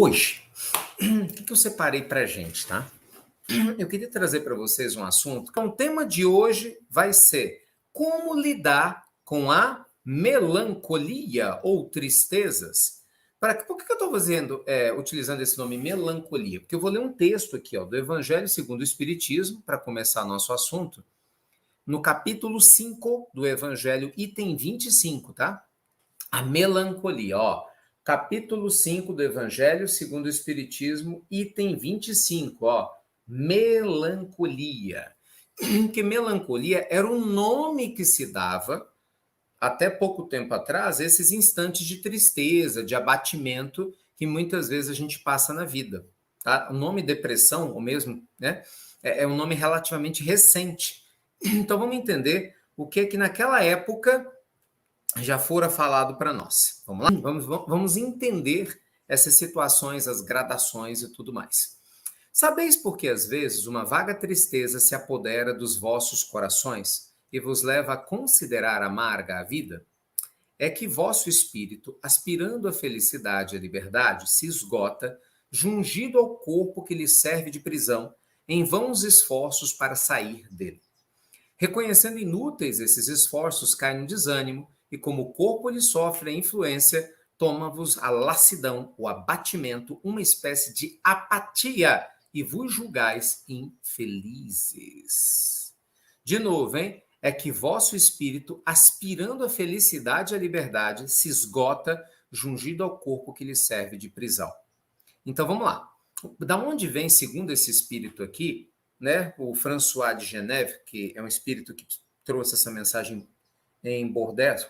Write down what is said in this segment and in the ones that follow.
Hoje, o que eu separei para gente, tá? Eu queria trazer para vocês um assunto. Então, o tema de hoje vai ser como lidar com a melancolia ou tristezas. Por que eu estou utilizando esse nome melancolia? Porque eu vou ler um texto aqui, ó, do Evangelho segundo o Espiritismo, para começar nosso assunto, no capítulo 5 do Evangelho, item 25, tá? A melancolia, ó. Capítulo 5 do Evangelho segundo o Espiritismo, item 25, ó. Melancolia. Que melancolia era um nome que se dava, até pouco tempo atrás, esses instantes de tristeza, de abatimento, que muitas vezes a gente passa na vida. Tá? O nome depressão, ou mesmo, né, é um nome relativamente recente. Então vamos entender o que naquela época já fora falado para nós. Vamos lá? Vamos entender essas situações, as gradações e tudo mais. Sabeis por que às vezes uma vaga tristeza se apodera dos vossos corações e vos leva a considerar amarga a vida? É que vosso espírito, aspirando à felicidade e à liberdade, se esgota, jungido ao corpo que lhe serve de prisão, em vãos esforços para sair dele. Reconhecendo inúteis esses esforços, cai no desânimo, e como o corpo lhe sofre a influência, toma-vos a lassidão, o abatimento, uma espécie de apatia, e vos julgais infelizes. De novo, hein? É que vosso espírito, aspirando à felicidade e à liberdade, se esgota, jungido ao corpo que lhe serve de prisão. Então vamos lá. Da onde vem, segundo esse espírito aqui, né, o François de Geneve, que é um espírito que trouxe essa mensagem em Bordeaux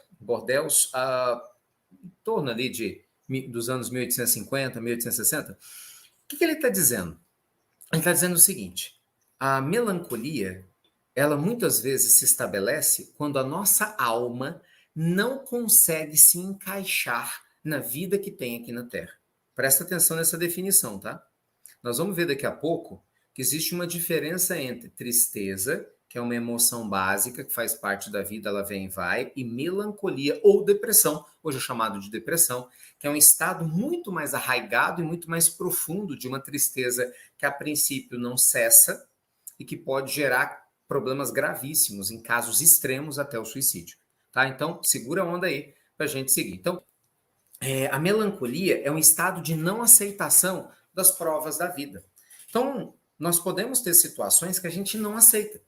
em torno ali dos anos 1850, 1860, o que ele está dizendo? Ele está dizendo o seguinte: a melancolia, ela muitas vezes se estabelece quando a nossa alma não consegue se encaixar na vida que tem aqui na Terra. Presta atenção nessa definição, tá? Nós vamos ver daqui a pouco que existe uma diferença entre tristeza, que é uma emoção básica, que faz parte da vida, ela vem e vai, e melancolia ou depressão, hoje é chamado de depressão, que é um estado muito mais arraigado e muito mais profundo de uma tristeza que a princípio não cessa e que pode gerar problemas gravíssimos, em casos extremos até o suicídio. Tá? Então, segura a onda aí para a gente seguir. Então, a melancolia é um estado de não aceitação das provas da vida. Então, nós podemos ter situações que a gente não aceita.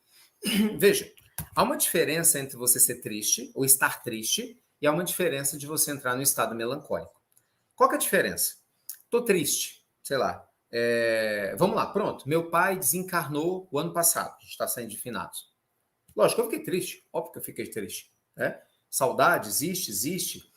Veja, há uma diferença entre você ser triste ou estar triste e há uma diferença de você entrar no estado melancólico. Qual que é a diferença? Tô triste, sei lá. Vamos lá, pronto. Meu pai desencarnou o ano passado. A gente está saindo de finados. Lógico, eu fiquei triste. Óbvio que eu fiquei triste. Né? Saudade existe.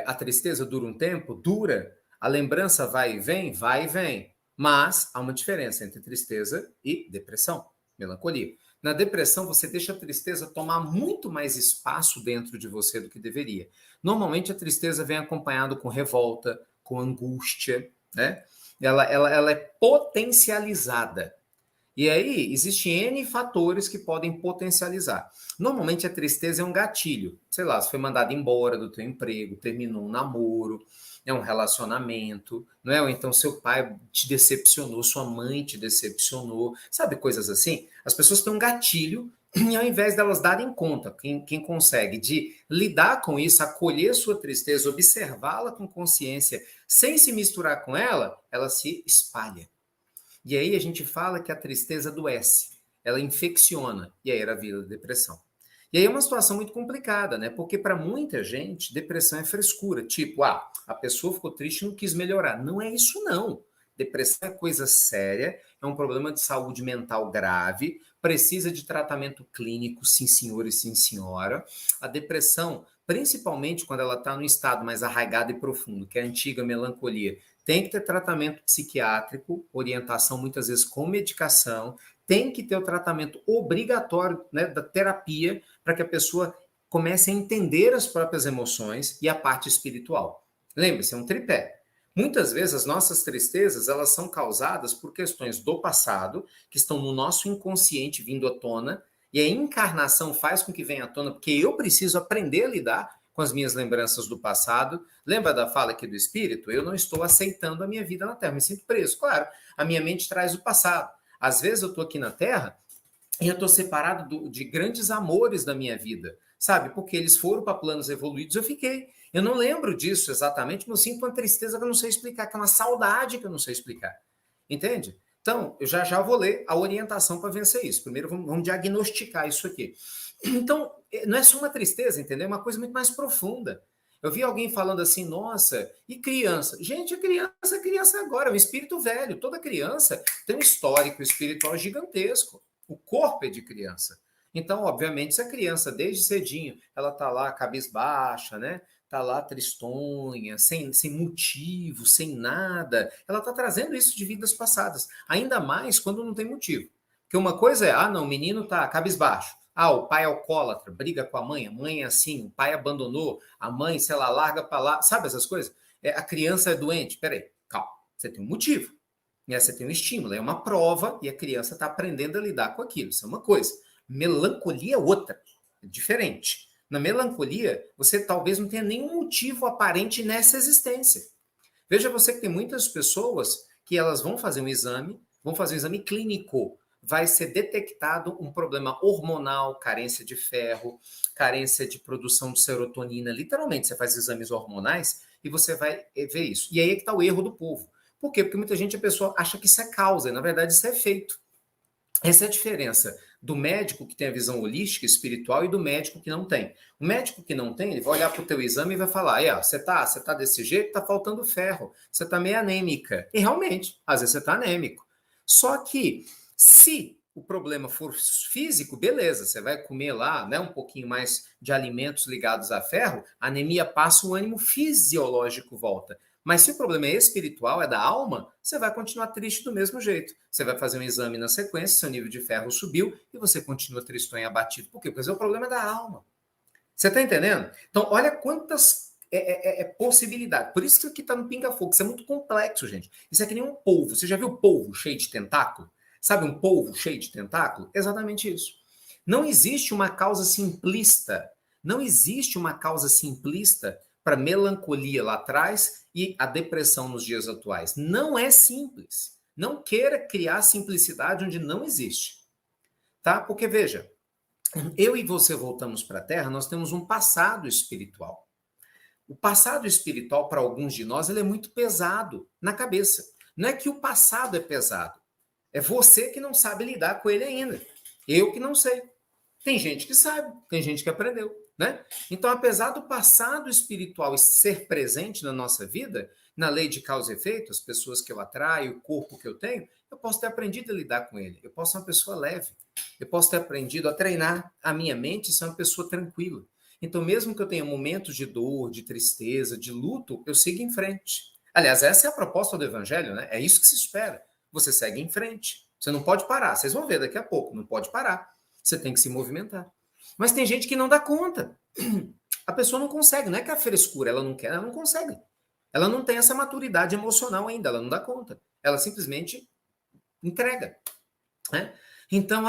A tristeza dura um tempo? Dura. A lembrança vai e vem? Vai e vem. Mas há uma diferença entre tristeza e depressão, melancolia. Na depressão, você deixa a tristeza tomar muito mais espaço dentro de você do que deveria. Normalmente, a tristeza vem acompanhada com revolta, com angústia, né? Ela é potencializada. E aí, existem N fatores que podem potencializar. Normalmente, a tristeza é um gatilho. Sei lá, você foi mandado embora do teu emprego, terminou um namoro, um relacionamento, não é? Ou então seu pai te decepcionou, sua mãe te decepcionou, sabe, coisas assim? As pessoas têm um gatilho e ao invés delas darem conta, quem consegue de lidar com isso, acolher sua tristeza, observá-la com consciência, sem se misturar com ela se espalha. E aí a gente fala que a tristeza adoece, ela infecciona, e aí era a vida da depressão. E aí é uma situação muito complicada, né? Porque para muita gente, depressão é frescura. Tipo, a pessoa ficou triste e não quis melhorar. Não é isso, não. Depressão é coisa séria, é um problema de saúde mental grave, precisa de tratamento clínico, sim senhor e sim senhora. A depressão, principalmente quando ela está num estado mais arraigado e profundo, que é a antiga melancolia, tem que ter tratamento psiquiátrico, orientação muitas vezes com medicação, tem que ter o tratamento obrigatório, né, da terapia, para que a pessoa comece a entender as próprias emoções e a parte espiritual. Lembre-se, é um tripé. Muitas vezes as nossas tristezas, elas são causadas por questões do passado, que estão no nosso inconsciente vindo à tona, e a encarnação faz com que venha à tona, porque eu preciso aprender a lidar com com as minhas lembranças do passado. Lembra da fala aqui do Espírito? Eu não estou aceitando a minha vida na Terra, me sinto preso. Claro, a minha mente traz o passado. Às vezes eu estou aqui na Terra e eu estou separado de grandes amores da minha vida, sabe? Porque eles foram para planos evoluídos, eu fiquei. Eu não lembro disso exatamente, mas eu sinto uma tristeza que eu não sei explicar, que é uma saudade que eu não sei explicar. Entende? Então, eu já vou ler a orientação para vencer isso. Primeiro, vamos diagnosticar isso aqui. Então, não é só uma tristeza, entendeu? É uma coisa muito mais profunda. Eu vi alguém falando assim, nossa, e criança? Gente, a criança agora, é um espírito velho. Toda criança tem um histórico espiritual gigantesco. O corpo é de criança. Então, obviamente, se a criança, desde cedinho, ela está lá cabisbaixa, né? Está lá tristonha, sem motivo, sem nada, ela está trazendo isso de vidas passadas. Ainda mais quando não tem motivo. Porque uma coisa é, não, o menino está cabisbaixo. O pai é alcoólatra, briga com a mãe é assim, o pai abandonou, a mãe, sei lá, larga para lá, sabe essas coisas? A criança é doente, peraí, calma, você tem um motivo, né? Você tem um estímulo, é uma prova e a criança está aprendendo a lidar com aquilo, isso é uma coisa. Melancolia é outra, é diferente. Na melancolia, você talvez não tenha nenhum motivo aparente nessa existência. Veja você que tem muitas pessoas que elas vão fazer um exame clínico, vai ser detectado um problema hormonal, carência de ferro, carência de produção de serotonina. Literalmente, você faz exames hormonais e você vai ver isso. E aí é que está o erro do povo. Por quê? Porque muita gente, a pessoa acha que isso é causa, e na verdade isso é efeito. Essa é a diferença do médico que tem a visão holística, espiritual, e do médico que não tem. O médico que não tem, ele vai olhar para o teu exame e vai falar, você tá desse jeito, tá faltando ferro, você tá meio anêmica. E realmente, às vezes você tá anêmico. Só que, se o problema for físico, beleza, você vai comer lá, né, um pouquinho mais de alimentos ligados a ferro, a anemia passa, o ânimo fisiológico volta. Mas se o problema é espiritual, é da alma, você vai continuar triste do mesmo jeito. Você vai fazer um exame na sequência, seu nível de ferro subiu e você continua tristonho e abatido. Por quê? Porque o problema é da alma. Você está entendendo? Então, olha quantas possibilidades. Por isso que aqui está no pinga-fogo. Isso é muito complexo, gente. Isso é que nem um polvo. Você já viu polvo cheio de tentáculo? Sabe um polvo cheio de tentáculo? Exatamente isso. Não existe uma causa simplista. Não existe uma causa simplista para melancolia lá atrás e a depressão nos dias atuais. Não é simples. Não queira criar simplicidade onde não existe. Tá? Porque, veja, eu e você voltamos para a Terra, nós temos um passado espiritual. O passado espiritual, para alguns de nós, ele é muito pesado na cabeça. Não é que o passado é pesado. É você que não sabe lidar com ele ainda. Eu que não sei. Tem gente que sabe, tem gente que aprendeu, né? Então, apesar do passado espiritual ser presente na nossa vida, na lei de causa e efeito, as pessoas que eu atraio, o corpo que eu tenho, eu posso ter aprendido a lidar com ele. Eu posso ser uma pessoa leve. Eu posso ter aprendido a treinar a minha mente e ser uma pessoa tranquila. Então, mesmo que eu tenha momentos de dor, de tristeza, de luto, eu sigo em frente. Aliás, essa é a proposta do Evangelho, né? É isso que se espera. Você segue em frente. Você não pode parar. Vocês vão ver daqui a pouco. Não pode parar. Você tem que se movimentar. Mas tem gente que não dá conta. A pessoa não consegue. Não é que a frescura, ela não quer, ela não consegue. Ela não tem essa maturidade emocional ainda. Ela não dá conta. Ela simplesmente entrega. Né? Então,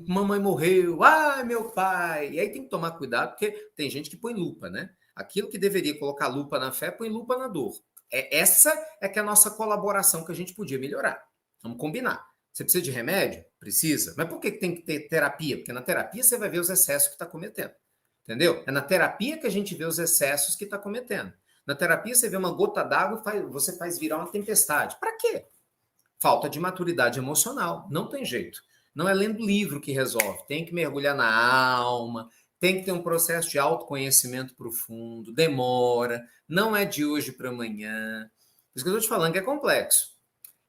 mamãe morreu, meu pai. E aí tem que tomar cuidado, porque tem gente que põe lupa, né? Aquilo que deveria colocar lupa na fé, põe lupa na dor. Essa é que é a nossa colaboração que a gente podia melhorar. Vamos combinar. Você precisa de remédio? Precisa. Mas por que tem que ter terapia? Porque na terapia você vai ver os excessos que está cometendo. Entendeu? É na terapia que a gente vê os excessos que está cometendo. Na terapia você vê uma gota d'água e você faz virar uma tempestade. Para quê? Falta de maturidade emocional. Não tem jeito. Não é lendo livro que resolve. Tem que mergulhar na alma, tem que ter um processo de autoconhecimento profundo, demora, não é de hoje para amanhã. Isso que eu estou te falando que é complexo.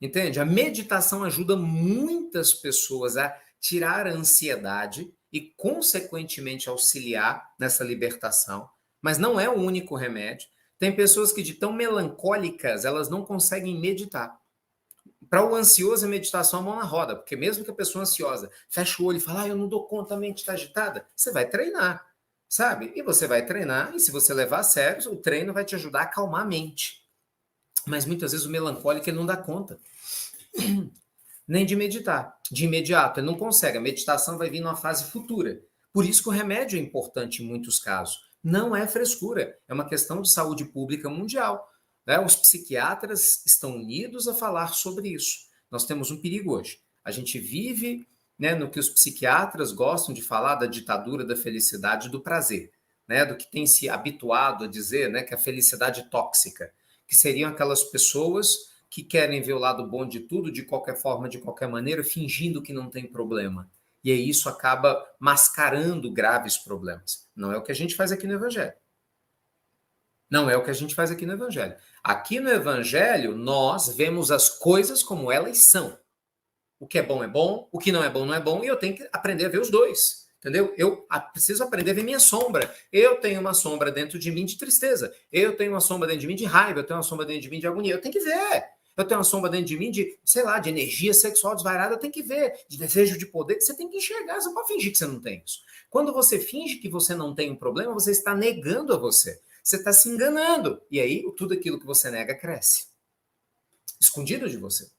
Entende? A meditação ajuda muitas pessoas a tirar a ansiedade e, consequentemente, auxiliar nessa libertação. Mas não é o único remédio. Tem pessoas que, de tão melancólicas, elas não conseguem meditar. Para o ansioso, a meditação é a mão na roda, porque mesmo que a pessoa ansiosa feche o olho e fala, eu não dou conta, a mente está agitada, você vai treinar, sabe? E você vai treinar, e se você levar a sério, o treino vai te ajudar a acalmar a mente. Mas muitas vezes o melancólico ele não dá conta nem de meditar, de imediato, ele não consegue, a meditação vai vir numa fase futura. Por isso que o remédio é importante em muitos casos, Não é frescura, é uma questão de saúde pública mundial. Né? Os psiquiatras estão unidos a falar sobre isso. Nós temos um perigo hoje. A gente vive, né, no que os psiquiatras gostam de falar da ditadura da felicidade e do prazer, né, do que tem se habituado a dizer, né, que é a felicidade tóxica, que seriam aquelas pessoas que querem ver o lado bom de tudo, de qualquer forma, de qualquer maneira, fingindo que não tem problema. E aí isso acaba mascarando graves problemas. Não é o que a gente faz aqui no Evangelho. Não é o que a gente faz aqui no Evangelho. Aqui no Evangelho, nós vemos as coisas como elas são. O que é bom, o que não é bom, não é bom, e eu tenho que aprender a ver os dois. Entendeu? Eu preciso aprender a ver minha sombra. Eu tenho uma sombra dentro de mim de tristeza. Eu tenho uma sombra dentro de mim de raiva. Eu tenho uma sombra dentro de mim de agonia. Eu tenho que ver. Eu tenho uma sombra dentro de mim de, sei lá, de energia sexual desvairada. Eu tenho que ver. De desejo de poder. Você tem que enxergar. Você não pode fingir que você não tem isso. Quando você finge que você não tem um problema, você está negando a você. Você está se enganando. E aí, tudo aquilo que você nega cresce. Escondido de você.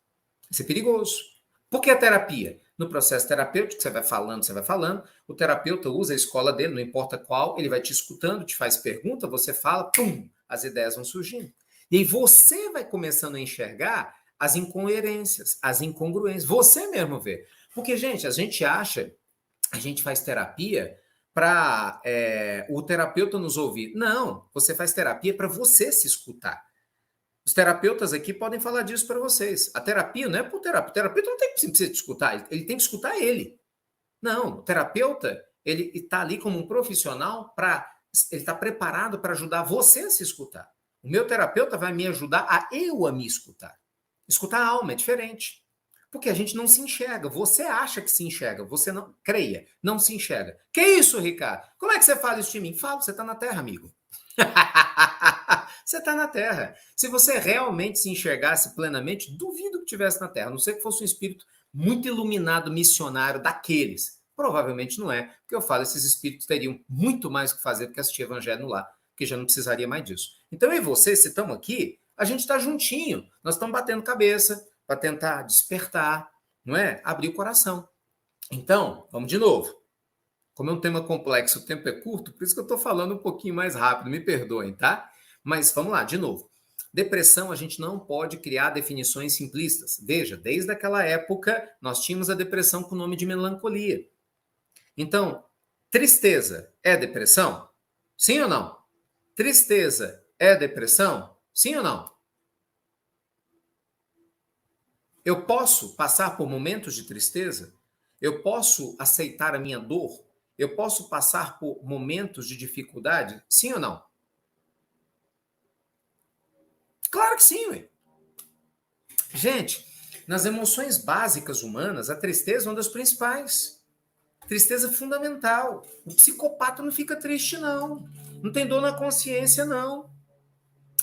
Isso é perigoso. Por que a terapia? No processo terapêutico, você vai falando, o terapeuta usa a escola dele, não importa qual, ele vai te escutando, te faz pergunta, você fala, pum, as ideias vão surgindo. E aí você vai começando a enxergar as incoerências, as incongruências, você mesmo vê. Porque, gente, a gente faz terapia para o terapeuta nos ouvir. Não, você faz terapia para você se escutar. Os terapeutas aqui podem falar disso para vocês. A terapia não é para o terapeuta. O terapeuta não tem que precisa te escutar, ele tem que escutar ele. Não, o terapeuta, ele está ali como um profissional ele está preparado para ajudar você a se escutar. O meu terapeuta vai me ajudar a me escutar. Escutar a alma é diferente. Porque a gente não se enxerga. Você acha que se enxerga, você não, creia, não se enxerga. Que isso, Ricardo? Como é que você fala isso de mim? Fala, você está na Terra, amigo. Você está na Terra. Se você realmente se enxergasse plenamente, duvido que estivesse na Terra, a não ser que fosse um espírito muito iluminado, missionário daqueles. Provavelmente não é, porque eu falo, esses espíritos teriam muito mais o que fazer do que assistir Evangelho lá, porque já não precisaria mais disso. Então, eu e você, se estamos aqui, a gente está juntinho, nós estamos batendo cabeça para tentar despertar, não é? Abrir o coração. Então, vamos de novo. Como é um tema complexo, o tempo é curto, por isso que eu estou falando um pouquinho mais rápido, me perdoem, tá? Mas vamos lá, de novo. Depressão, a gente não pode criar definições simplistas. Veja, desde aquela época, nós tínhamos a depressão com o nome de melancolia. Então, tristeza é depressão? Sim ou não? Tristeza é depressão? Sim ou não? Eu posso passar por momentos de tristeza? Eu posso aceitar a minha dor? Eu posso passar por momentos de dificuldade? Sim ou não? Claro que sim, ué. Gente, nas emoções básicas humanas, a tristeza é uma das principais. Tristeza fundamental. O psicopata não fica triste, não. Não tem dor na consciência, não.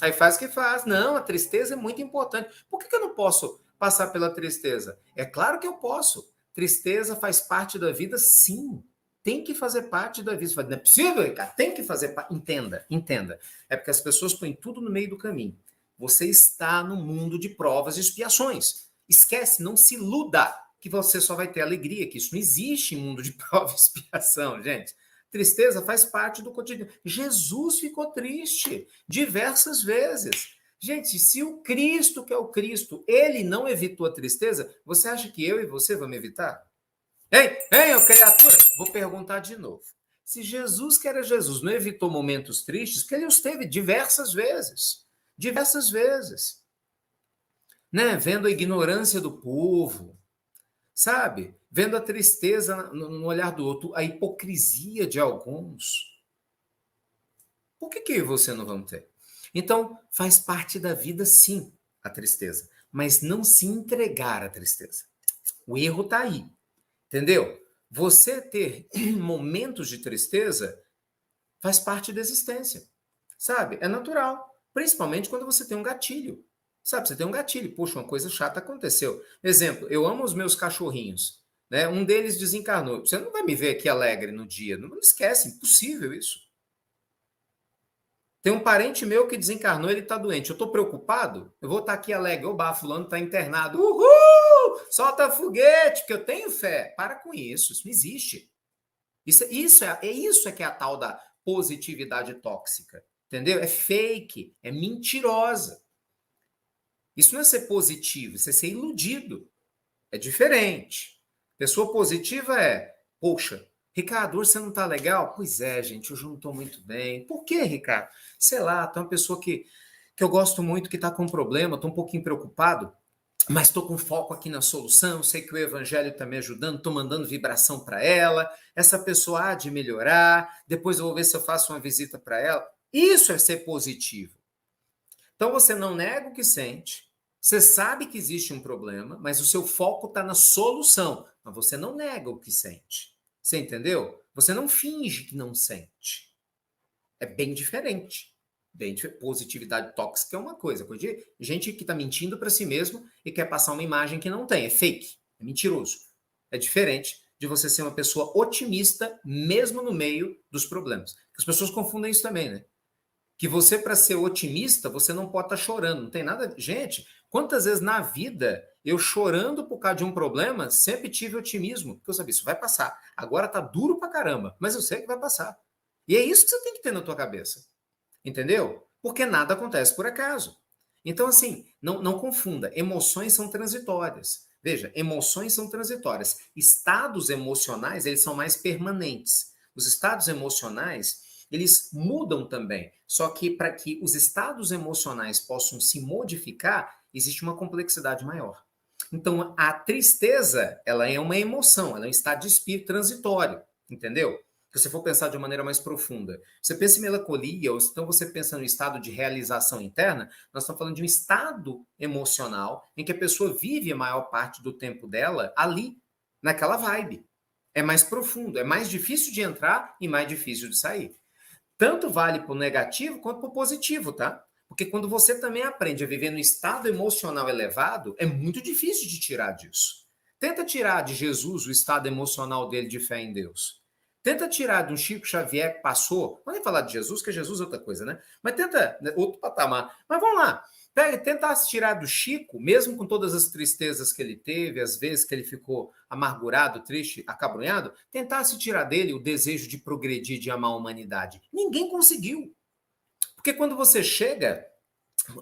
Aí faz o que faz. Não, a tristeza é muito importante. Por que eu não posso passar pela tristeza? É claro que eu posso. Tristeza faz parte da vida, sim. Tem que fazer parte da vida. Não é possível, cara. Tem que fazer parte. Entenda, entenda. É porque as pessoas põem tudo no meio do caminho. Você está no mundo de provas e expiações. Esquece, não se iluda que você só vai ter alegria, que isso não existe em mundo de prova e expiação, gente. Tristeza faz parte do cotidiano. Jesus ficou triste diversas vezes. Gente, se o Cristo, que é o Cristo, ele não evitou a tristeza, você acha que eu e você vamos evitar? Ei, criatura, vou perguntar de novo. Se Jesus, que era Jesus, não evitou momentos tristes, porque ele os teve diversas vezes. Diversas vezes. Né? Vendo a ignorância do povo, sabe? Vendo a tristeza no olhar do outro, a hipocrisia de alguns. Por que você não vamos ter? Então, faz parte da vida, sim, a tristeza. Mas não se entregar à tristeza. O erro está aí. Entendeu? Você ter momentos de tristeza faz parte da existência. Sabe? É natural. Principalmente quando você tem um gatilho. Sabe, você tem um gatilho. Puxa, uma coisa chata aconteceu. Exemplo, eu amo os meus cachorrinhos. Né? Um deles desencarnou. Você não vai me ver aqui alegre no dia. Não esquece, impossível isso. Tem um parente meu que desencarnou, ele está doente. Eu estou preocupado? Eu vou estar aqui alegre. Oba, fulano está internado. Uhul! Solta foguete, que eu tenho fé. Para com isso, isso não existe. Isso é que é a tal da positividade tóxica, entendeu? É fake, é mentirosa. Isso não é ser positivo, isso é ser iludido. É diferente. Pessoa positiva é, poxa, Ricardo, hoje você não tá legal? Pois é, gente, hoje eu não tô muito bem. Por quê, Ricardo? Sei lá, tem uma pessoa que eu gosto muito, que tá com um problema, tô um pouquinho preocupado, mas estou com foco aqui na solução, sei que o evangelho está me ajudando, estou mandando vibração para ela, essa pessoa há de melhorar, depois eu vou ver se eu faço uma visita para ela. Isso é ser positivo. Então você não nega o que sente, você sabe que existe um problema, mas o seu foco está na solução, mas você não nega o que sente. Você entendeu? Você não finge que não sente. É bem diferente. Positividade tóxica é uma coisa de gente que está mentindo para si mesmo e quer passar uma imagem que não tem. É fake, é mentiroso. É diferente de você ser uma pessoa otimista mesmo no meio dos problemas. As pessoas confundem isso também, né? Que você, para ser otimista, você não pode estar chorando. Não tem nada. Gente, quantas vezes na vida eu chorando por causa de um problema, sempre tive otimismo, porque eu sabia, isso vai passar. Agora tá duro pra caramba, mas eu sei que vai passar. E é isso que você tem que ter na tua cabeça. Entendeu? Porque nada acontece por acaso. Então, assim, não confunda. Emoções são transitórias. Veja, emoções são transitórias. Estados emocionais, eles são mais permanentes. Os estados emocionais, eles mudam também. Só que para que os estados emocionais possam se modificar, existe uma complexidade maior. Então, a tristeza, ela é uma emoção, ela é um estado de espírito transitório, entendeu? Se você for pensar de uma maneira mais profunda. Você pensa em melancolia, ou então você pensa no estado de realização interna, nós estamos falando de um estado emocional em que a pessoa vive a maior parte do tempo dela ali, naquela vibe. É mais profundo, é mais difícil de entrar e mais difícil de sair. Tanto vale para o negativo quanto para o positivo, tá? Porque quando você também aprende a viver no estado emocional elevado, é muito difícil de tirar disso. Tenta tirar de Jesus o estado emocional dele de fé em Deus. Tenta tirar de um Chico Xavier que passou, não nem falar de Jesus, que Jesus é outra coisa, né? Mas tenta, outro patamar. Mas vamos lá, tentar se tirar do Chico, mesmo com todas as tristezas que ele teve, as vezes que ele ficou amargurado, triste, acabrunhado, tentar se tirar dele o desejo de progredir, de amar a humanidade. Ninguém conseguiu. Porque quando você chega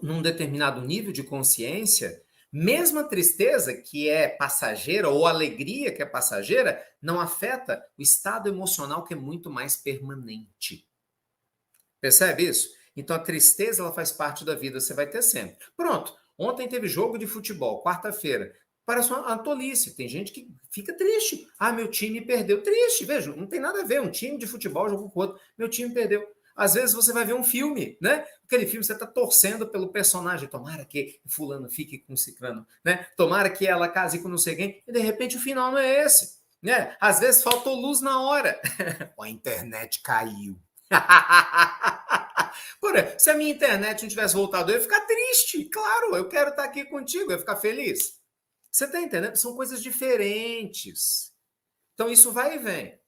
num determinado nível de consciência, mesmo a tristeza, que é passageira, ou a alegria, que é passageira, não afeta o estado emocional, que é muito mais permanente. Percebe isso? Então a tristeza, ela faz parte da vida, você vai ter sempre. Pronto, ontem teve jogo de futebol, quarta-feira. Parece uma tolice, tem gente que fica triste. Ah, meu time perdeu. Triste, veja, não tem nada a ver, um time de futebol jogou com o outro, meu time perdeu. Às vezes você vai ver um filme, né? Aquele filme você está torcendo pelo personagem. Tomara que fulano fique com ciclano, né? Tomara que ela case com não sei quem. E de repente o final não é esse, né? Às vezes faltou luz na hora. A internet caiu. Se a minha internet não tivesse voltado, eu ia ficar triste. Claro, eu quero estar aqui contigo, eu ia ficar feliz. Você está entendendo? São coisas diferentes. Então isso vai e vem,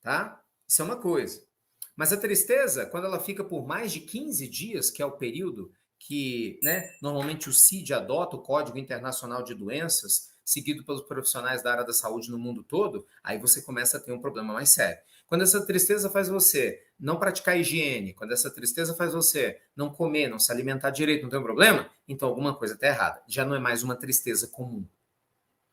tá? Isso é uma coisa. Mas a tristeza, quando ela fica por mais de 15 dias, que é o período que, né, normalmente o CID adota, o Código Internacional de Doenças, seguido pelos profissionais da área da saúde no mundo todo, aí você começa a ter um problema mais sério. Quando essa tristeza faz você não praticar higiene, quando essa tristeza faz você não comer, não se alimentar direito, não tem um problema, então alguma coisa está errada. Já não é mais uma tristeza comum.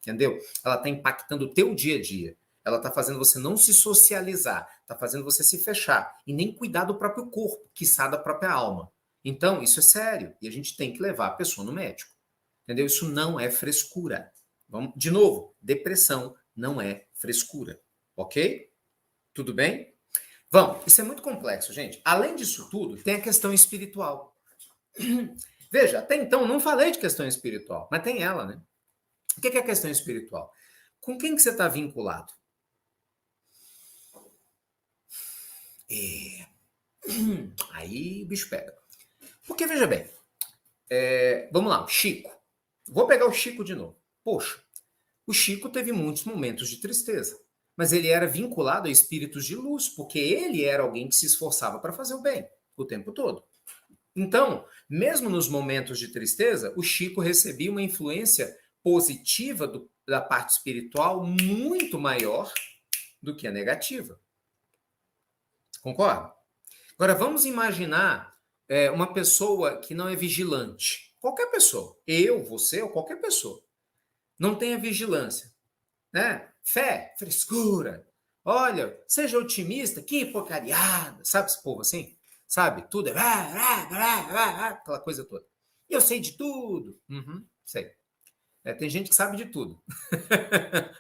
Entendeu? Ela está impactando o teu dia a dia. Ela está fazendo você não se socializar, está fazendo você se fechar e nem cuidar do próprio corpo, quiçá da própria alma. Então, isso é sério e a gente tem que levar a pessoa no médico. Entendeu? Isso não é frescura. Vamos, de novo, depressão não é frescura. Ok? Tudo bem? Vamos, isso é muito complexo, gente. Além disso tudo, tem a questão espiritual. Veja, até então não falei de questão espiritual, mas tem ela, né? O que é a questão espiritual? Com quem que você está vinculado? Aí o bicho pega. Porque, veja bem, vamos lá, o Chico. Vou pegar o Chico de novo. Poxa, o Chico teve muitos momentos de tristeza, mas ele era vinculado a espíritos de luz, porque ele era alguém que se esforçava para fazer o bem o tempo todo. Então, mesmo nos momentos de tristeza, o Chico recebia uma influência positiva da parte espiritual muito maior do que a negativa. Concorda? Agora, vamos imaginar uma pessoa que não é vigilante. Qualquer pessoa. Eu, você ou qualquer pessoa. Não tenha vigilância. Né? Fé, frescura. Olha, seja otimista, que porcariada. Sabe esse povo assim? Sabe? Tudo é aquela coisa toda. Eu sei de tudo. Uhum, sei. Tem gente que sabe de tudo.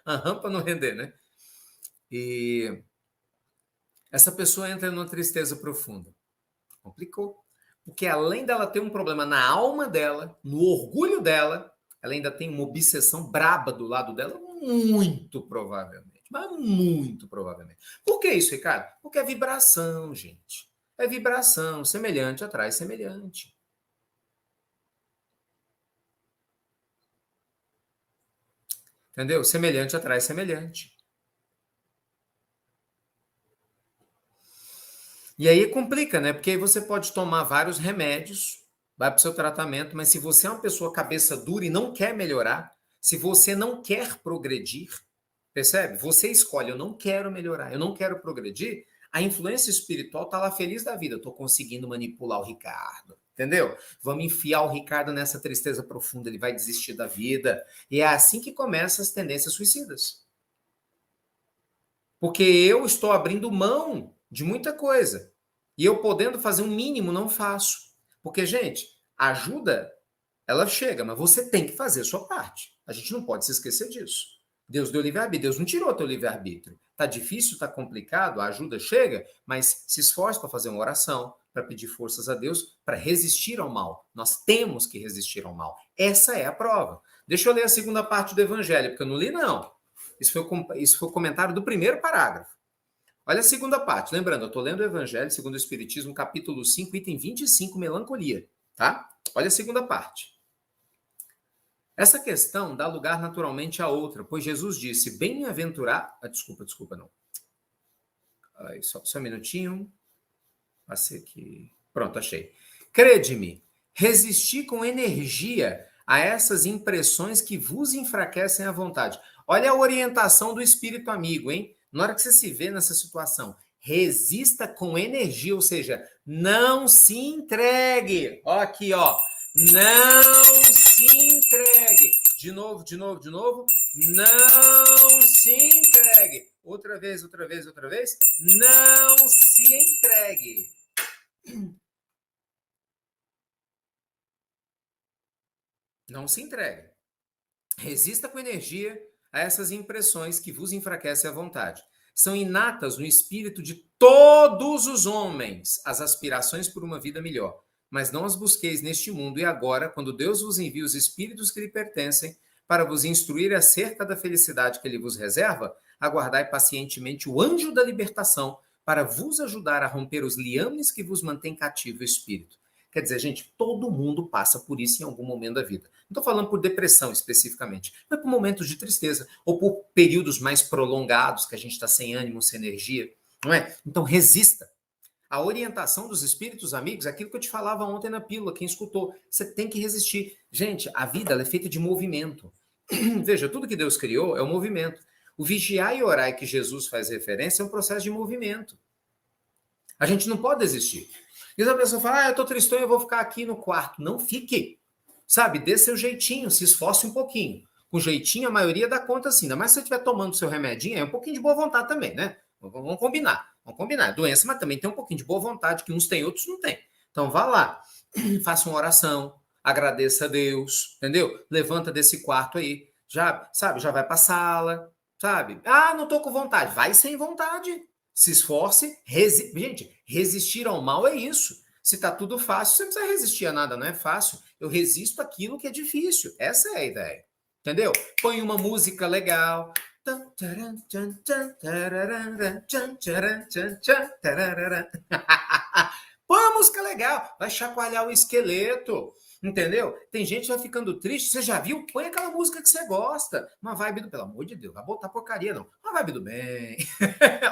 A rampa não render, né? E essa pessoa entra numa tristeza profunda. Complicou. Porque além dela ter um problema na alma dela, no orgulho dela, ela ainda tem uma obsessão braba do lado dela, muito provavelmente. Mas muito provavelmente. Por que isso, Ricardo? Porque é vibração, gente. É vibração. Semelhante atrai semelhante. Entendeu? Semelhante atrai semelhante. E aí complica, né? Porque aí você pode tomar vários remédios, vai para o seu tratamento, mas se você é uma pessoa cabeça dura e não quer melhorar, se você não quer progredir, percebe? Você escolhe, eu não quero melhorar, eu não quero progredir, a influência espiritual tá lá feliz da vida, eu tô conseguindo manipular o Ricardo, entendeu? Vamos enfiar o Ricardo nessa tristeza profunda, ele vai desistir da vida. E é assim que começam as tendências suicidas. Porque eu estou abrindo mão de muita coisa. E eu podendo fazer um mínimo, não faço. Porque, gente, a ajuda, ela chega, mas você tem que fazer a sua parte. A gente não pode se esquecer disso. Deus deu livre-arbítrio, Deus não tirou teu livre-arbítrio. Tá difícil, tá complicado, a ajuda chega, mas se esforce para fazer uma oração, para pedir forças a Deus, para resistir ao mal. Nós temos que resistir ao mal. Essa é a prova. Deixa eu ler a segunda parte do Evangelho, porque eu não li, não. Isso foi o comentário do primeiro parágrafo. Olha a segunda parte. Lembrando, eu estou lendo o Evangelho segundo o Espiritismo, capítulo 5, item 25, melancolia. Tá? Olha a segunda parte. Essa questão dá lugar naturalmente a outra, pois Jesus disse, bem-aventurado... Desculpa, não. Só um minutinho. Passei aqui. Pronto, achei. Crede-me, resisti com energia a essas impressões que vos enfraquecem a vontade. Olha a orientação do espírito amigo, hein? Na hora que você se vê nessa situação, resista com energia, ou seja, não se entregue. Ó aqui, ó. Não se entregue. De novo. Não se entregue. Outra vez. Não se entregue. Não se entregue. Resista com energia a essas impressões que vos enfraquecem a vontade. São inatas no espírito de todos os homens as aspirações por uma vida melhor. Mas não as busqueis neste mundo e agora, quando Deus vos envia os espíritos que lhe pertencem, para vos instruir acerca da felicidade que ele vos reserva, aguardai pacientemente o anjo da libertação para vos ajudar a romper os liames que vos mantêm cativo o espírito. Quer dizer, gente, todo mundo passa por isso em algum momento da vida. Não estou falando por depressão especificamente, mas por momentos de tristeza ou por períodos mais prolongados que a gente está sem ânimo, sem energia, não é? Então resista. A orientação dos espíritos amigos, aquilo que eu te falava ontem na pílula, quem escutou, você tem que resistir. Gente, a vida ela é feita de movimento. Veja, tudo que Deus criou é um movimento. O vigiar e orar que Jesus faz referência é um processo de movimento. A gente não pode desistir. E a pessoa fala, eu estou tristonho, eu vou ficar aqui no quarto. Não fique. Sabe, dê seu jeitinho, se esforce um pouquinho. Com jeitinho, a maioria dá conta assim. Ainda mais se você estiver tomando seu remedinho, é um pouquinho de boa vontade também, né? Vamos combinar. Doença, mas também tem um pouquinho de boa vontade, que uns têm, outros não têm. Então, vá lá, faça uma oração, agradeça a Deus, entendeu? Levanta desse quarto aí, já, sabe, já vai para a sala, sabe? Não estou com vontade. Vai sem vontade. Se esforce. Gente, resistir ao mal é isso. Se tá tudo fácil, você não precisa resistir a nada, não é fácil. Eu resisto àquilo que é difícil. Essa é a ideia. Entendeu? Põe uma música legal. Põe uma música legal. Vai chacoalhar o esqueleto. Entendeu? Tem gente que vai ficando triste. Você já viu? Põe aquela música que você gosta. Uma vibe do... Pelo amor de Deus, vai botar porcaria, não. Uma vibe do bem.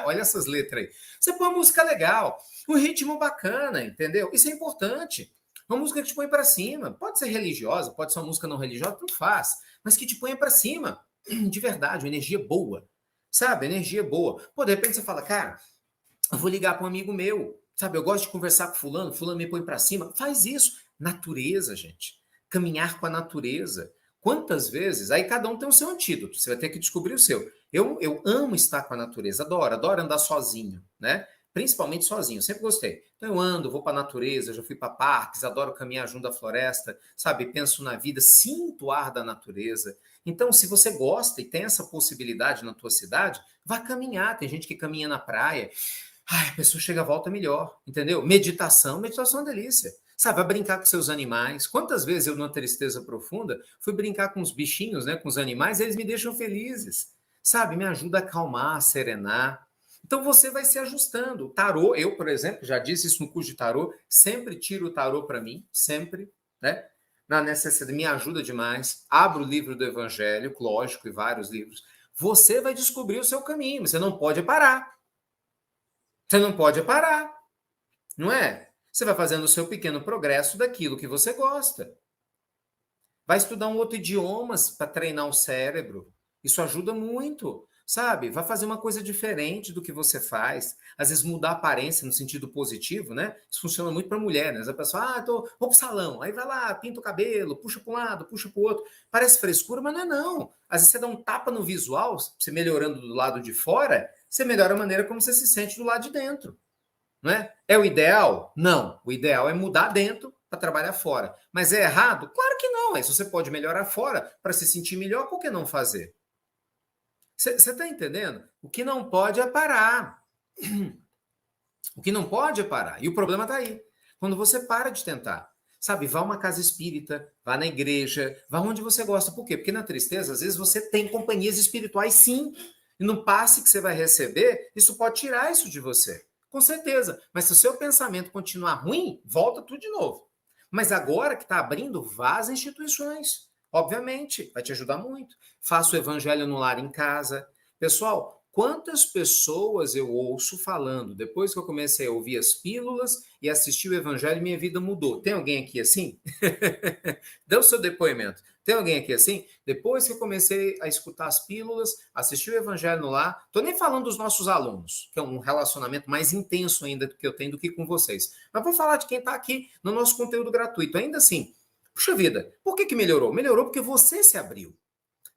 Olha essas letras aí. Você põe uma música legal. Um ritmo bacana, entendeu? Isso é importante. Uma música que te põe para cima. Pode ser religiosa, pode ser uma música não religiosa, tudo faz. Mas que te ponha para cima. De verdade, uma energia boa. Sabe? Energia boa. Pô, de repente você fala, cara, eu vou ligar para um amigo meu. Sabe, eu gosto de conversar com fulano, fulano me põe para cima. Faz isso. Natureza, gente. Caminhar com a natureza. Quantas vezes? Aí cada um tem o seu antídoto. Você vai ter que descobrir o seu. Eu amo estar com a natureza. Adoro andar sozinho, né? Principalmente sozinho. Sempre gostei. Então eu ando, vou para a natureza, já fui para parques, adoro caminhar junto à floresta, sabe? Penso na vida, sinto o ar da natureza. Então, se você gosta e tem essa possibilidade na tua cidade, vá caminhar. Tem gente que caminha na praia. Ai, a pessoa chega a volta melhor, entendeu? Meditação é uma delícia. Sabe, vai brincar com seus animais. Quantas vezes eu, numa tristeza profunda, fui brincar com os bichinhos, né, com os animais, e eles me deixam felizes. Sabe, me ajuda a acalmar, a serenar. Então você vai se ajustando. O tarô, eu, por exemplo, já disse isso no curso de tarô, sempre tiro o tarô para mim, sempre, né? Na necessidade, me ajuda demais. Abro o livro do Evangelho, lógico, e vários livros. Você vai descobrir o seu caminho, você não pode parar. Você não pode parar, não é? Você vai fazendo o seu pequeno progresso daquilo que você gosta. Vai estudar um outro idioma para treinar o cérebro. Isso ajuda muito, sabe? Vai fazer uma coisa diferente do que você faz. Às vezes mudar a aparência no sentido positivo, né? Isso funciona muito para mulher, né? A pessoa, vou pro salão. Aí vai lá, pinta o cabelo, puxa para um lado, puxa para o outro. Parece frescura, mas não é não. Às vezes você dá um tapa no visual, você melhorando do lado de fora, você melhora a maneira como você se sente do lado de dentro. Não é? É o ideal? Não. O ideal é mudar dentro para trabalhar fora. Mas é errado? Claro que não. Isso você pode melhorar fora para se sentir melhor, por que não fazer? Você está entendendo? O que não pode é parar. O que não pode é parar. E o problema está aí. Quando você para de tentar. Sabe, vá a uma casa espírita, vá na igreja, vá onde você gosta. Por quê? Porque na tristeza, às vezes, você tem companhias espirituais, sim. E no passe que você vai receber, isso pode tirar isso de você. Com certeza. Mas se o seu pensamento continuar ruim, volta tudo de novo. Mas agora que está abrindo, vá às instituições. Obviamente, vai te ajudar muito. Faça o evangelho no lar em casa. Pessoal, quantas pessoas eu ouço falando, depois que eu comecei a ouvir as pílulas e assistir o evangelho, minha vida mudou. Tem alguém aqui assim? Dê o seu depoimento. Tem alguém aqui assim? Depois que eu comecei a escutar as pílulas, assistir o evangelho no lar, estou nem falando dos nossos alunos, que é um relacionamento mais intenso ainda do que eu tenho do que com vocês. Mas vou falar de quem está aqui no nosso conteúdo gratuito. Ainda assim, puxa vida, por que melhorou? Melhorou porque você se abriu.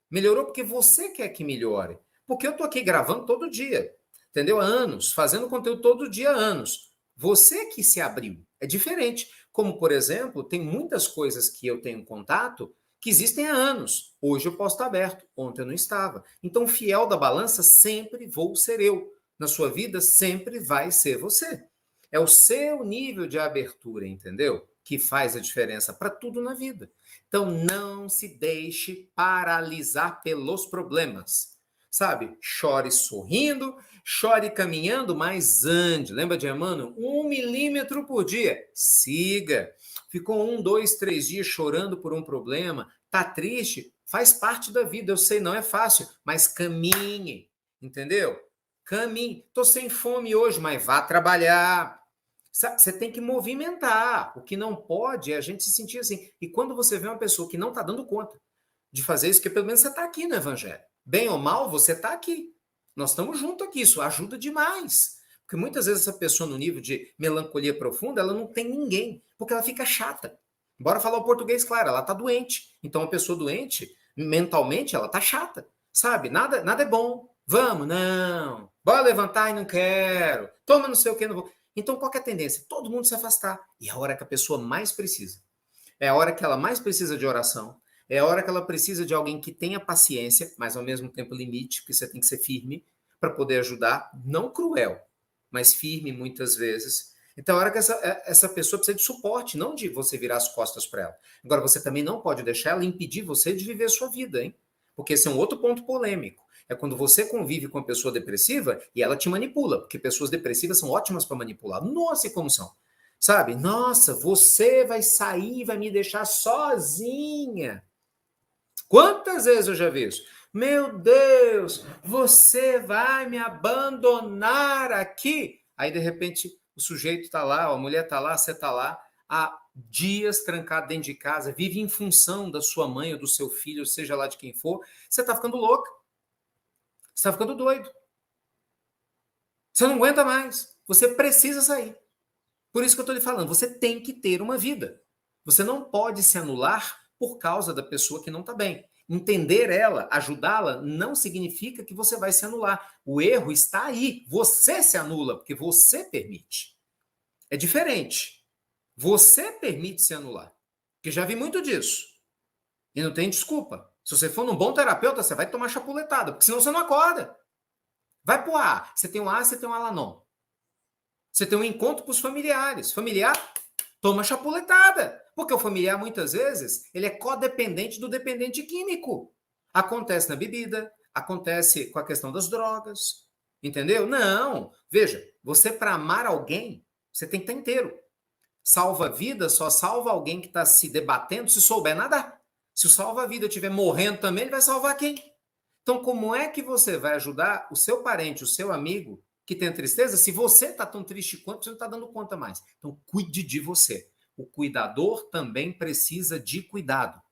Melhorou porque você quer que melhore. Porque eu estou aqui gravando todo dia, entendeu? Há anos, fazendo conteúdo todo dia há anos. Você que se abriu. É diferente. Como, por exemplo, tem muitas coisas que eu tenho contato que existem há anos. Hoje eu posso estar aberto, ontem eu não estava. Então, o fiel da balança sempre vou ser eu. Na sua vida sempre vai ser você. É o seu nível de abertura, entendeu? Que faz a diferença para tudo na vida. Então, não se deixe paralisar pelos problemas. Sabe? Chore sorrindo, chore caminhando, mas ande. Lembra de Emmanuel? 1 milímetro por dia. Siga. Ficou 1, 2, 3 dias chorando por um problema. Tá triste? Faz parte da vida. Eu sei, não é fácil, mas caminhe. Entendeu? Caminhe. Tô sem fome hoje, mas vá trabalhar. Você tem que movimentar. O que não pode é a gente se sentir assim. E quando você vê uma pessoa que não está dando conta de fazer isso, que pelo menos você está aqui no Evangelho. Bem ou mal, você está aqui. Nós estamos juntos aqui. Isso ajuda demais. Porque muitas vezes essa pessoa no nível de melancolia profunda, ela não tem ninguém. Porque ela fica chata. Bora falar o português, claro, ela está doente. Então, uma pessoa doente, mentalmente, ela está chata. Sabe? Nada é bom. Vamos, não. Bora levantar e não quero. Toma não sei o que, não vou. Então, qual que é a tendência? Todo mundo se afastar. E é a hora que a pessoa mais precisa. É a hora que ela mais precisa de oração. É a hora que ela precisa de alguém que tenha paciência, mas ao mesmo tempo limite, porque você tem que ser firme para poder ajudar, não cruel, mas firme muitas vezes. Então, é a hora que essa pessoa precisa de suporte, não de você virar as costas para ela. Agora, você também não pode deixar ela impedir você de viver a sua vida, hein? Porque esse é um outro ponto polêmico. É quando você convive com uma pessoa depressiva e ela te manipula, porque pessoas depressivas são ótimas para manipular. Nossa, e como são? Sabe? Nossa, você vai sair, vai me deixar sozinha. Quantas vezes eu já vi isso? Meu Deus, você vai me abandonar aqui? Aí, de repente, o sujeito está lá, a mulher está lá, você está lá, há dias trancado dentro de casa, vive em função da sua mãe ou do seu filho, seja lá de quem for, você está ficando louca. Você está ficando doido. Você não aguenta mais. Você precisa sair. Por isso que eu estou lhe falando, você tem que ter uma vida. Você não pode se anular por causa da pessoa que não está bem. Entender ela, ajudá-la, não significa que você vai se anular. O erro está aí. Você se anula, porque você permite. É diferente. Você permite se anular. Porque já vi muito disso. E não tem desculpa. Se você for num bom terapeuta, você vai tomar chapuletada, porque senão você não acorda. Vai pro A. Você tem um A, você tem um Alanon. Você tem um encontro com os familiares. Familiar, toma chapuletada. Porque o familiar, muitas vezes, ele é codependente do dependente químico. Acontece na bebida, acontece com a questão das drogas. Entendeu? Não. Veja, você para amar alguém, você tem que estar inteiro. Salva-vida só salva alguém que está se debatendo se souber nadar. Se o salva-vida estiver morrendo também, ele vai salvar quem? Então, como é que você vai ajudar o seu parente, o seu amigo que tem tristeza, se você está tão triste quanto, você não está dando conta mais? Então, cuide de você. O cuidador também precisa de cuidado.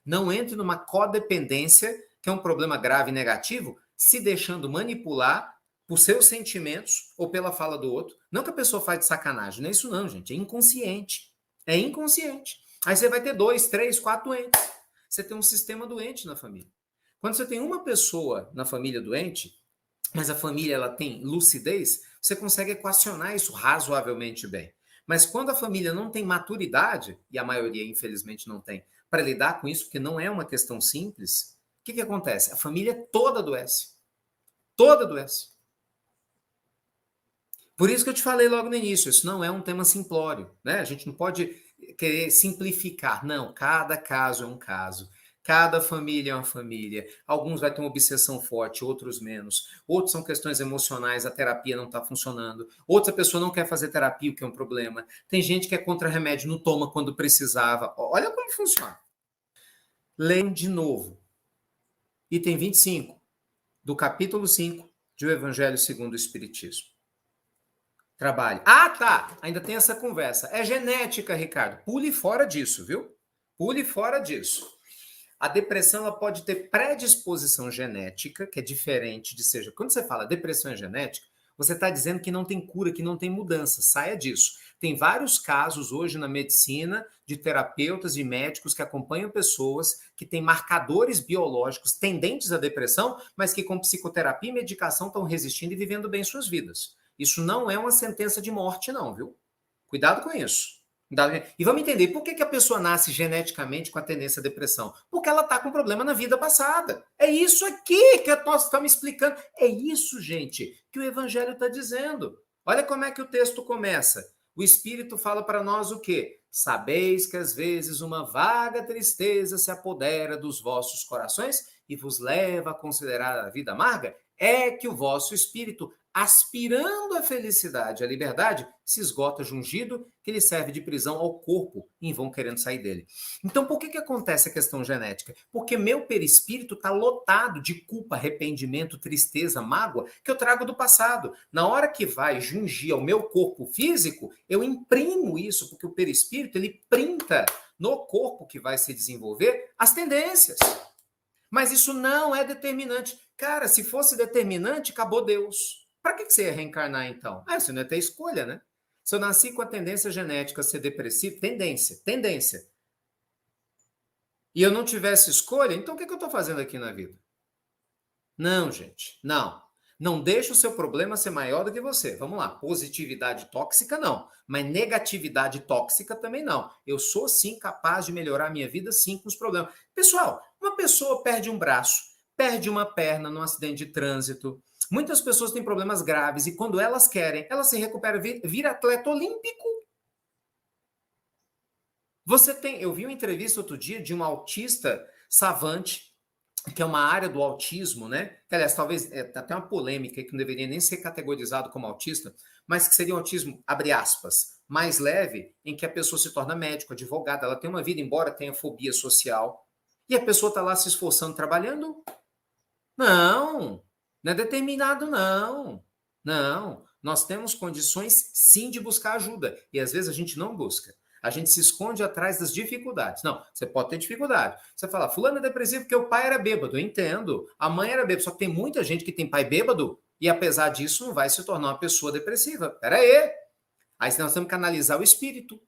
Não entre numa codependência, que é um problema grave e negativo, se deixando manipular por seus sentimentos ou pela fala do outro. Não que a pessoa faz de sacanagem, não é isso não, gente. É inconsciente. É inconsciente. Aí você vai ter 2, 3, 4 doentes. Você tem um sistema doente na família. Quando você tem uma pessoa na família doente, mas a família ela tem lucidez, você consegue equacionar isso razoavelmente bem. Mas quando a família não tem maturidade, e a maioria infelizmente não tem, para lidar com isso, porque não é uma questão simples, o que acontece? A família toda adoece. Toda adoece. Por isso que eu te falei logo no início, isso não é um tema simplório, né? A gente não pode querer simplificar. Não, cada caso é um caso. Cada família é uma família. Alguns vai ter uma obsessão forte, outros menos. Outros são questões emocionais, a terapia não está funcionando. Outros a pessoa não quer fazer terapia, o que é um problema. Tem gente que é contra remédio, não toma quando precisava. Olha como funciona. Leiam de novo. Item 25, do capítulo 5 de O Evangelho segundo o Espiritismo. Trabalho. Ah, tá. Ainda tem essa conversa. É genética, Ricardo. Pule fora disso, viu? Pule fora disso. A depressão ela pode ter predisposição genética, que é diferente de seja. Quando você fala depressão genética, você está dizendo que não tem cura, que não tem mudança. Saia disso. Tem vários casos hoje na medicina de terapeutas e médicos que acompanham pessoas que têm marcadores biológicos tendentes à depressão, mas que com psicoterapia e medicação estão resistindo e vivendo bem suas vidas. Isso não é uma sentença de morte, não, viu? Cuidado com isso. E vamos entender por que a pessoa nasce geneticamente com a tendência à depressão. Porque ela está com problema na vida passada. É isso aqui que nós estamos explicando. É isso, gente, que o Evangelho está dizendo. Olha como é que o texto começa. O Espírito fala para nós o quê? Sabeis que às vezes uma vaga tristeza se apodera dos vossos corações e vos leva a considerar a vida amarga? É que o vosso espírito, aspirando à felicidade, à liberdade, se esgota jungido que lhe serve de prisão ao corpo e vão querendo sair dele. Então, por que acontece a questão genética? Porque meu perispírito está lotado de culpa, arrependimento, tristeza, mágoa que eu trago do passado. Na hora que vai jungir ao meu corpo físico, eu imprimo isso, porque o perispírito ele printa no corpo que vai se desenvolver as tendências. Mas isso não é determinante. Cara, se fosse determinante, acabou Deus. Para que você ia reencarnar, então? Você não ia ter escolha, né? Se eu nasci com a tendência genética a ser depressivo, tendência. E eu não tivesse escolha, então o que eu estou fazendo aqui na vida? Não, gente, não. Não deixe o seu problema ser maior do que você. Vamos lá, positividade tóxica não, mas negatividade tóxica também não. Eu sou sim capaz de melhorar a minha vida sim com os problemas. Pessoal, uma pessoa perde um braço, perde uma perna num acidente de trânsito. Muitas pessoas têm problemas graves e quando elas querem, elas se recuperam, vira atleta olímpico. Eu vi uma entrevista outro dia de um autista savante, que é uma área do autismo, né? Que, aliás, talvez até uma polêmica que não deveria nem ser categorizado como autista, mas que seria um autismo, abre aspas, mais leve, em que a pessoa se torna médico, advogada, ela tem uma vida, embora tenha fobia social, e a pessoa está lá se esforçando, trabalhando. Não é determinado, não. Não. Nós temos condições, sim, de buscar ajuda. E às vezes a gente não busca. A gente se esconde atrás das dificuldades. Não, você pode ter dificuldade. Você fala, fulano é depressivo porque o pai era bêbado. Eu entendo. A mãe era bêbada. Só que tem muita gente que tem pai bêbado e, apesar disso, não vai se tornar uma pessoa depressiva. Pera aí. Aí nós temos que analisar o espírito.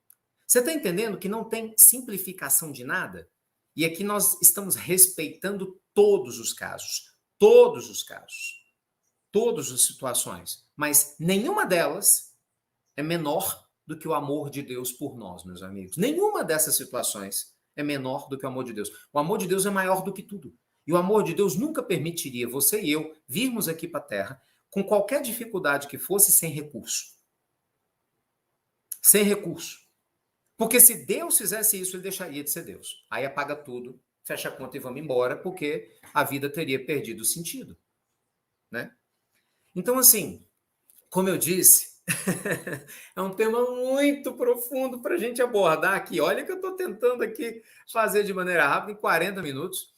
Você está entendendo que não tem simplificação de nada? E aqui nós estamos respeitando todos os casos, todas as situações, mas nenhuma delas é menor do que o amor de Deus por nós, meus amigos. Nenhuma dessas situações é menor do que o amor de Deus. O amor de Deus é maior do que tudo. E o amor de Deus nunca permitiria você e eu virmos aqui para a Terra com qualquer dificuldade que fosse sem recurso. Sem recurso. Porque se Deus fizesse isso, ele deixaria de ser Deus. Aí apaga tudo, fecha a conta e vamos embora, porque a vida teria perdido o sentido. Né? Então, assim, como eu disse, é um tema muito profundo para a gente abordar aqui. Olha que eu estou tentando aqui fazer de maneira rápida, em 40 minutos.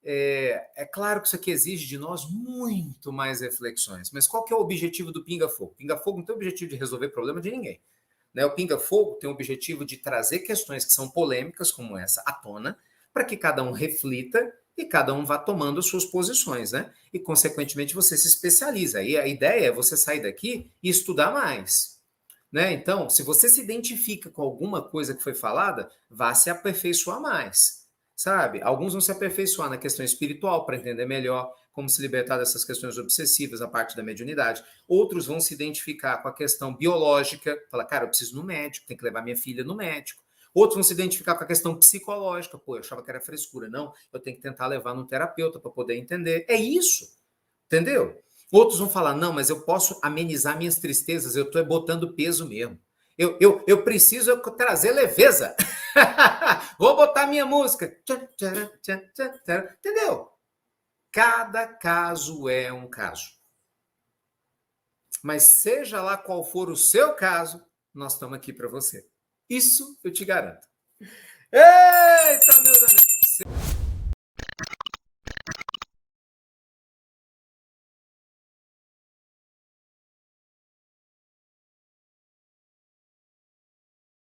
É claro que isso aqui exige de nós muito mais reflexões. Mas qual que é o objetivo do Pinga Fogo? Pinga Fogo não tem o objetivo de resolver problema de ninguém. Né? O Pinga Fogo tem o objetivo de trazer questões que são polêmicas, como essa, à tona, para que cada um reflita e cada um vá tomando as suas posições, né? E, consequentemente, você se especializa. E a ideia é você sair daqui e estudar mais. Né? Então, se você se identifica com alguma coisa que foi falada, vá se aperfeiçoar mais. Sabe? Alguns vão se aperfeiçoar na questão espiritual para entender melhor como se libertar dessas questões obsessivas, a parte da mediunidade. Outros vão se identificar com a questão biológica, falar, cara, eu preciso ir no médico, tenho que levar minha filha no médico. Outros vão se identificar com a questão psicológica, pô, eu achava que era frescura. Não, eu tenho que tentar levar num terapeuta para poder entender. É isso, entendeu? Outros vão falar, não, mas eu posso amenizar minhas tristezas, eu estou botando peso mesmo. Eu preciso trazer leveza. Vou botar minha música. Entendeu? Cada caso é um caso. Mas seja lá qual for o seu caso, nós estamos aqui para você. Isso eu te garanto. Eita, meus amigos!